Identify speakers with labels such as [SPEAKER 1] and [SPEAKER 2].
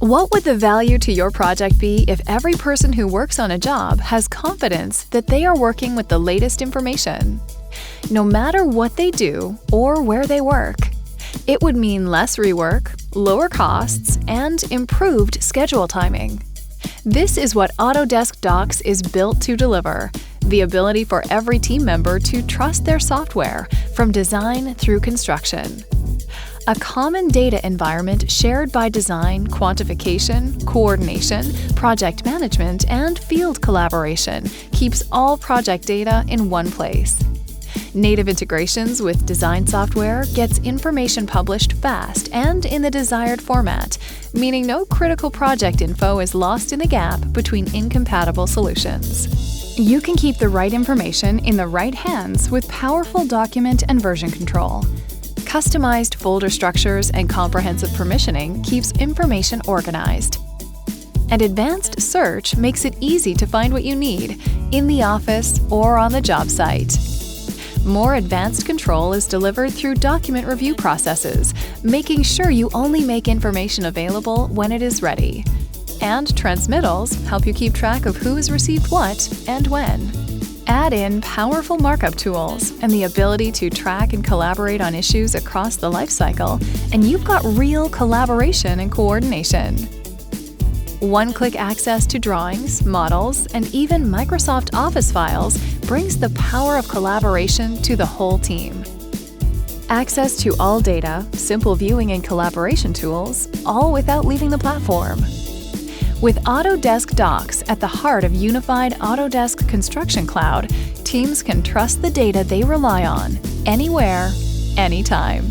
[SPEAKER 1] What would the value to your project be if every person who works on a job has confidence that they are working with the latest information? No matter what they do or where they work, it would mean less rework, lower costs, and improved schedule timing. This is what Autodesk Docs is built to deliver: the ability for every team member to trust their software from design through construction. A common data environment shared by design, quantification, coordination, project management, and field collaboration keeps all project data in one place. Native integrations with design software gets information published fast and in the desired format, meaning no critical project info is lost in the gap between incompatible solutions. You can keep the right information in the right hands with powerful document and version control. Customized folder structures and comprehensive permissioning keeps information organized. And advanced search makes it easy to find what you need in the office or on the job site. More advanced control is delivered through document review processes, making sure you only make information available when it is ready. And transmittals help you keep track of who has received what and when. Add in powerful markup tools and the ability to track and collaborate on issues across the lifecycle, and you've got real collaboration and coordination. One-click access to drawings, models, and even Microsoft Office files brings the power of collaboration to the whole team. Access to all data, simple viewing and collaboration tools, all without leaving the platform. With Autodesk Docs at the heart of unified Autodesk Construction Cloud, teams can trust the data they rely on, anywhere, anytime.